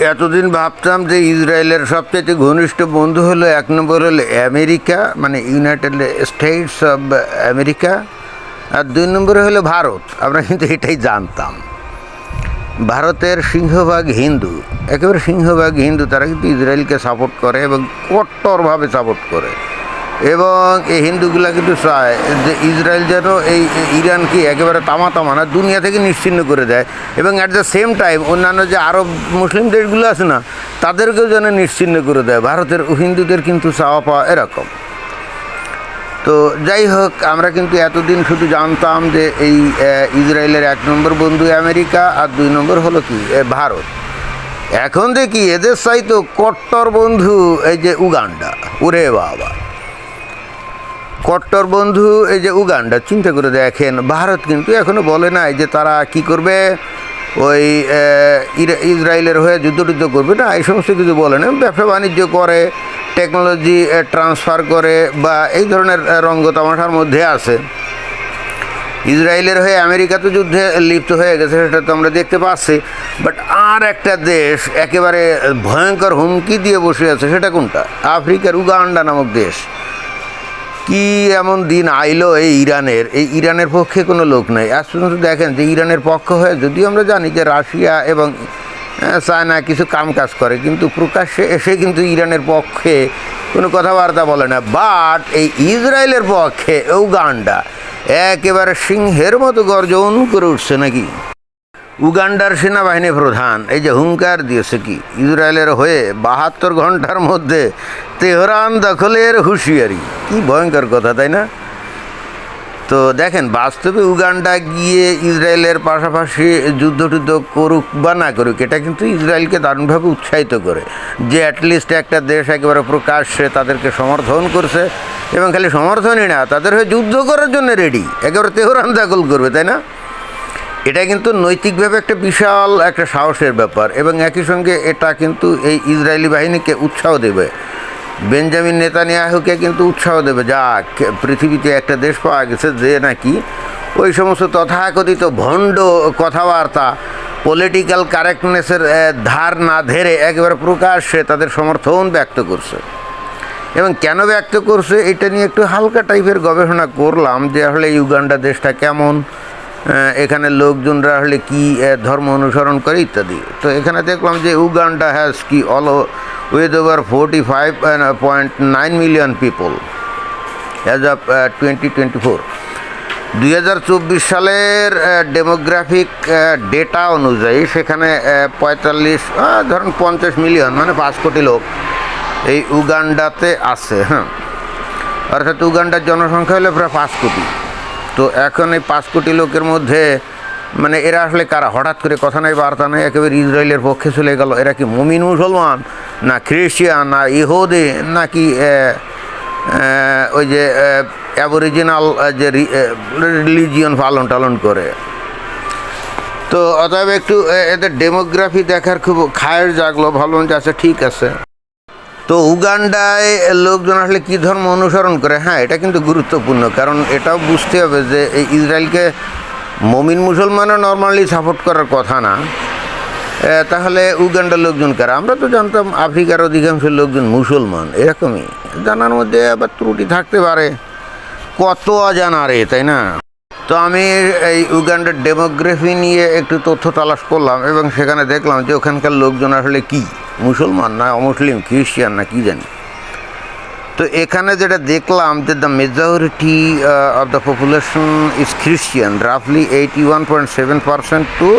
এতদিন ভাবতাম যে ইসরায়েলের সবচেয়ে ঘনিষ্ঠ বন্ধু হলো, এক নম্বর হলো আমেরিকা, মানে ইউনাইটেড স্টেটস অব আমেরিকা, আর দুই নম্বরে হলো ভারত। আমরা কিন্তু এটাই জানতাম। ভারতের সিংহভাগ হিন্দু, একেবারে সিংহভাগ হিন্দু, তারা কিন্তু ইসরায়েলকে সাপোর্ট করে এবং কট্টরভাবে সাপোর্ট করে। এবং এই হিন্দুগুলা কিন্তু চায় যে ইসরায়েল যেন এই ইরানকে একেবারে তামা না দুনিয়া থেকে নিশ্চিহ্ন করে দেয়, এবং অ্যাট দ্য সেম টাইম অন্যান্য যে আরব মুসলিম দেশগুলো আছে না, তাদেরকেও যেন নিশ্চিহ্ন করে দেয়। ভারতের হিন্দুদের কিন্তু চাওয়া পাওয়া এরকম। তো যাই হোক, আমরা কিন্তু এতদিন শুধু জানতাম যে এই ইসরায়েলের এক নম্বর বন্ধু আমেরিকা, আর দুই নম্বর হলো কি ভারত। এখন দেখি এদের চাইতো কট্টর বন্ধু এই যে উগান্ডা। ওরে বাবা, কট্টর বন্ধু এই যে উগান্ডা। চিন্তা করে দেখেন, ভারত কিন্তু এখনও বলে নাই যে তারা কি করবে, ওই ইসরায়েলের হয়ে যুদ্ধ করবে না, এই সমস্ত কিছু বলে না। ব্যবসা বাণিজ্য করে, টেকনোলজি ট্রান্সফার করে, বা এই ধরনের রঙ্গ তামাশার মধ্যে আছে। ইসরায়েলের হয়ে আমেরিকা তো যুদ্ধে লিপ্ত হয়ে গেছে, সেটা তো আমরা দেখতে পাচ্ছি। বাট আর একটা দেশ একেবারে ভয়ঙ্কর হুমকি দিয়ে বসে আছে, সেটা কোনটা? আফ্রিকার উগান্ডা নামক দেশ। কি এমন দিন আইলো এই ইরানের পক্ষে কোনো লোক নেই আজ পর্যন্ত। দেখেন যে ইরানের পক্ষ হয়ে, যদিও আমরা জানি যে রাশিয়া এবং চায়না কিছু কাজ করে, কিন্তু প্রকাশ্যে এসে কিন্তু ইরানের পক্ষে কোনো কথাবার্তা বলে না। বাট এই ইসরায়েলের পক্ষে উগান্ডা একেবারে সিংহের মতো গর্জন করে উঠছে নাকি। উগান্ডার সেনাবাহিনী প্রধান এই যে হুঙ্কার দিয়েছে কি, ইসরায়েলের হয়ে 72 ঘন্টার মধ্যে তেহরান দখলের হুঁশিয়ারি। কি ভয়ঙ্কর কথা, তাই না? তো দেখেন, বাস্তবে উগান্ডা গিয়ে ইসরায়েলের পাশাপাশি যুদ্ধ করুক বা না করুক, এটা কিন্তু ইসরায়েলকে দারুণভাবে উৎসাহিত করে যে অ্যাটলিস্ট একটা দেশ একেবারে প্রকাশ্যে তাদেরকে সমর্থন করছে, এবং খালি সমর্থনই না, তাদের হয়ে যুদ্ধ করার জন্য রেডি, একেবারে তেহরান দখল করবে, তাই না? এটা কিন্তু নৈতিকভাবে একটা বিশাল একটা সাহসের ব্যাপার, এবং একই সঙ্গে এটা কিন্তু এই ইসরায়েলি বাহিনীকে উৎসাহ দেবে। বেঞ্জামিন নেতানিয়াহুকে কিন্তু উৎসাহ দেবে, যাক পৃথিবীতে একটা দেশ পাওয়া গেছে যে নাকি ওই সমস্ত তথাকথিত ভণ্ড কথাবার্তা, পলিটিক্যাল কারেক্টনেসের ধার না ধরে একেবারে প্রকাশ্যে তাদের সমর্থন ব্যক্ত করছে। এবং কেন ব্যক্ত করছে এটা নিয়ে একটু হালকা টাইপের গবেষণা করলাম, যে আসলে ইউগান্ডা দেশটা কেমন, এখানে লোকজনরা আসলে কী ধর্ম অনুসরণ করে ইত্যাদি। তো এখানে দেখলাম যে উগান্ডা হ্যাজ কি all with over 45.9 million people as of 2024। 2024 সালের ডেমোগ্রাফিক ডেটা অনুযায়ী সেখানে 50 মিলিয়ন, মানে 5 কোটি লোক এই উগান্ডাতে আছে। হ্যাঁ, অর্থাৎ উগান্ডার জনসংখ্যা হলো প্রায় 5 কোটি। তো এখন এই 5 কোটি লোকের মধ্যে মানে এরা আসলে কারা? হঠাৎ করে কথা নাই বার্তা নেই একেবারে ইসরায়েলের পক্ষে চলে গেল। এরা কি মুমিন মুসলমান, না খ্রিস্টান, না ইহুদি, নাকি ওই যে অ্যাবরিজিনাল যে রিলিজিয়ন পালন করে? তো অতএব একটু এদের ডেমোগ্রাফি দেখার খুব খায়ের জাগলো। ভাবলাম যে আচ্ছা ঠিক আছে। তো উগান্ডায় লোকজন আসলে কী ধর্ম অনুসরণ করে, হ্যাঁ এটা কিন্তু গুরুত্বপূর্ণ, কারণ এটাও বুঝতে হবে যে এই ইসরায়েলকে মমিন মুসলমানও নর্মালি সাপোর্ট করার কথা না। তাহলে উগান্ডার লোকজন কারা? আমরা তো জানতাম আফ্রিকার অধিকাংশ লোকজন মুসলমান, এরকমই। জানার মধ্যে আবার ত্রুটি থাকতে পারে, কত অজানা রে, তাই না? তো আমি এই উগান্ডার ডেমোগ্রাফি নিয়ে একটু তথ্য তালাশ করলাম, এবং সেখানে দেখলাম যে ওখানকার লোকজন আসলে কি মুসলমান না অমুসলিম, খ্রিস্টান না কি জানি। তো এখানে যেটা দেখলাম যে the majority of the population is Christian, রাফলি 81.7% to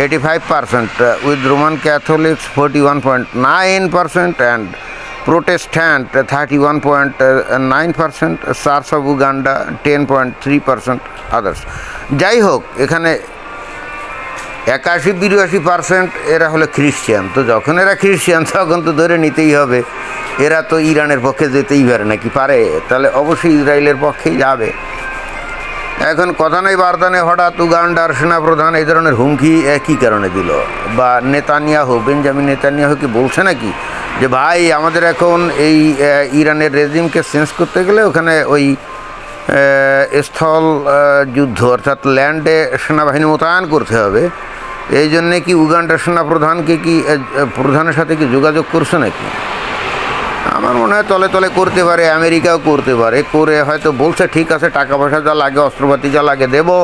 85%, with Roman Catholics 41.9% and Protestant 31.9%, Church of Uganda 10.3%, others. যাই হোক, এখানে 81-82% এরা হলো খ্রিস্টান। তো যখন এরা খ্রিস্টান, তখন তো ধরে নিতেই হবে এরা তো ইরানের পক্ষে যেতেই পারে নাকি পারে, তাহলে অবশ্যই ইসরায়েলের পক্ষেই যাবে। এখন কথা নেই বার্তা নেই, হঠাৎ উগান্ডার সেনাপ্রধান এই ধরনের হুমকি কী কারণে দিল? বা বেঞ্জামিন নেতানিয়াহু কি বলছে নাকি যে ভাই আমাদের এখন এই ইরানের রেজিমকে চেঞ্জ করতে গেলে ওখানে ওই স্থল যুদ্ধ অর্থাৎ ল্যান্ডে সেনাবাহিনী মোতায়েন করতে হবে, এই জন্যে কি উগান্ডার সেনাপ্রধানকে কি প্রধানের সাথে কি যোগাযোগ করছে নাকি? আমার মনে হয় তলে তলে করতে পারে, আমেরিকাও করতে পারে, করে হয়তো বলছে ঠিক আছে টাকা পয়সা যা লাগে অস্ত্রপাতি যা লাগে দেবো,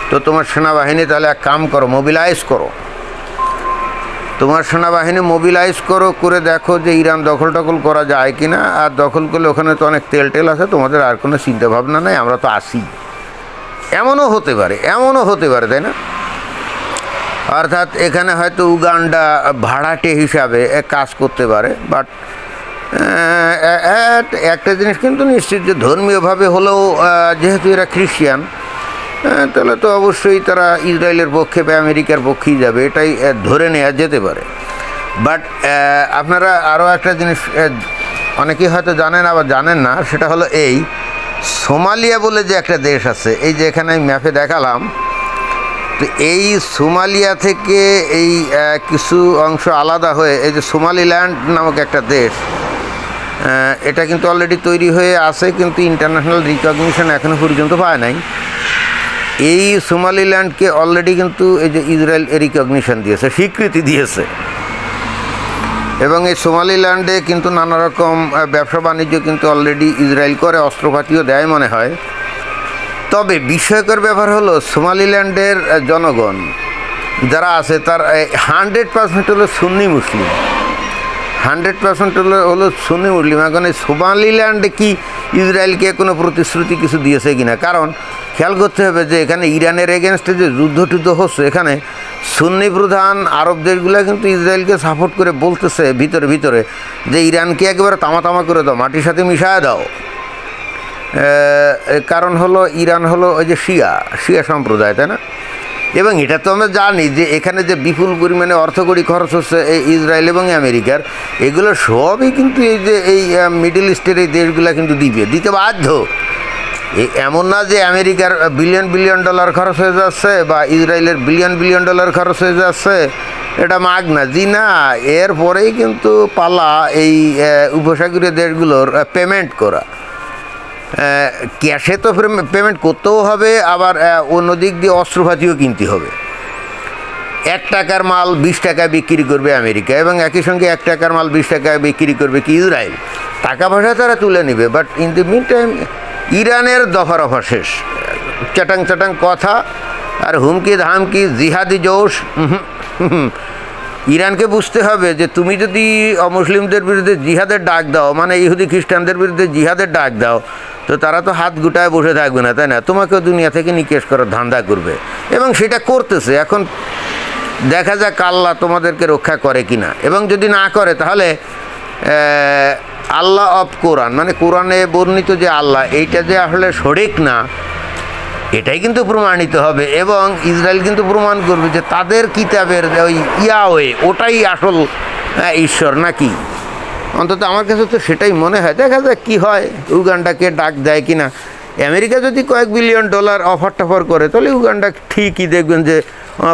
তো তোমার সেনাবাহিনী তাহলে এক কাম করো, মোবিলাইজ করো, তোমার সেনাবাহিনী মোবিলাইজ করো, করে দেখো যে ইরান দখল টখল করা যায় কি না, আর দখল করলে ওখানে তো অনেক তেল টেল আছে, তোমাদের আর কোনো চিন্তাভাবনা নেই, আমরা তো আসি। এমনও হতে পারে, এমনও হতে পারে, তাই না? অর্থাৎ এখানে হয়তো উগান্ডা ভাড়াটে হিসাবে কাজ করতে পারে। বাট একটা জিনিস কিন্তু নিশ্চিত যে ধর্মীয়ভাবে হলেও যেহেতু এরা খ্রিস্টান, তাহলে তো অবশ্যই তারা ইসরায়েলের পক্ষে বা আমেরিকার পক্ষেই যাবে, এটাই ধরে নেওয়া যেতে পারে। বাট আপনারা আরও একটা জিনিস অনেকেই হয়তো জানেন আবার জানেন না, সেটা হলো এই সোমালিয়া বলে যে একটা দেশ আছে, এই যে এখানে আমি ম্যাপে দেখালাম, তো এই সোমালিয়া থেকে এই কিছু অংশ আলাদা হয়ে এই যে সোমালিল্যান্ড নামক একটা দেশ, এটা কিন্তু অলরেডি তৈরি হয়ে আছে, কিন্তু ইন্টারন্যাশনাল রিকগনিশন এখনও পর্যন্ত পায় নাই। এই সোমালিল্যান্ডকে অলরেডি কিন্তু এই যে ইসরায়েল রিকগনিশন দিয়েছে, স্বীকৃতি দিয়েছে, এবং এই সোমালিল্যান্ডে কিন্তু নানা রকম ব্যবসা বাণিজ্য কিন্তু অলরেডি ইসরায়েল করে, অস্ত্রপাতিও দেয় মনে হয়। তবে বিস্ময়কর ব্যাপার হলো সোমালিল্যান্ডের জনগণ যারা আছে তার 100% হলো সুন্নি মুসলিম, 100% হলো সুন্নি মুসলিম। এখন এই সোমালিল্যান্ডে কি ইসরায়েলকে কোনো প্রতিশ্রুতি কিছু দিয়েছে কিনা? কারণ খেয়াল করতে হবে যে এখানে ইরানের এগেনস্টে যে যুদ্ধ হচ্ছে, এখানে সুন্নি প্রধান আরব দেশগুলো কিন্তু ইসরায়েলকে সাপোর্ট করে বলতেছে ভিতরে ভিতরে যে ইরানকে একেবারে তামা করে দাও, মাটির সাথে মিশায় দাও। কারণ হলো ইরান হলো ওই যে শিয়া সম্প্রদায়, তাই না? এবং এটা তো আমরা জানি যে এখানে যে বিপুল পরিমাণে অর্থকড়ি খরচ হচ্ছে এই ইসরায়েল এবং আমেরিকার, এগুলো সবই কিন্তু এই যে এই মিডল ইস্টের এই দেশগুলো কিন্তু দিতে বাধ্য। এমন না যে আমেরিকার বিলিয়ন ডলার খরচ হয়ে যাচ্ছে বা ইসরায়েলের বিলিয়ন ডলার খরচ হয়ে যাচ্ছে, এটা মাগনা, জি না, এরপরেই কিন্তু পালা এই উপসাগরীয় দেশগুলোর পেমেন্ট করা। ক্যাশে তো পেমেন্ট করতেও হবে, আবার অন্য দিক দিয়ে অস্ত্রপাতিও কিনতে হবে। 1 টাকার মাল 20 টাকায় বিক্রি করবে আমেরিকা, এবং একই সঙ্গে 1 টাকার মাল 20 টাকায় বিক্রি করবে কি ইসরায়েল। টাকা পয়সা তারা তুলে নেবে, but in the meantime ইরানের দফা শেষ, চাটাং কথা আর হুমকি ধামকি জিহাদি জোশ। ইরানকে বুঝতে হবে যে তুমি যদি অমুসলিমদের বিরুদ্ধে জিহাদের ডাক দাও, মানে ইহুদি খ্রিস্টানদের বিরুদ্ধে জিহাদের ডাক দাও, তো তারা তো হাত গুটায় বসে থাকবে না, তাই না? তোমাকেও দুনিয়া থেকে নিকেশ করার ধান্দা করবে, এবং সেটা করতেছে। এখন দেখা যাক আল্লাহ তোমাদেরকে রক্ষা করে কিনা, এবং যদি না করে তাহলে আল্লাহ অফ কোরআন, মানে কোরআনে বর্ণিত যে আল্লাহ, এইটা যে আসলে সঠিক না, এটাই কিন্তু প্রমাণিত হবে, এবং ইসরায়েল কিন্তু প্রমাণ করবে যে তাদের কিতাবের ওই ইয়াওয়ে ওটাই আসল ঈশ্বর নাকি। অন্তত আমার কাছে তো সেটাই মনে হয়। দেখা যাক কী হয়, উগান্ডাকে ডাক দেয় কি না। আমেরিকা যদি কয়েক বিলিয়ন ডলার অফার টফার করে, তাহলে উগান্ডা ঠিকই দেখবেন যে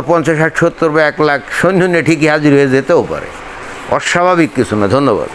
50, 60, 70 বা 1 লাখ সৈন্য নিয়ে ঠিকই হাজির হয়ে যেতেও পারে, অস্বাভাবিক কিছু না। ধন্যবাদ।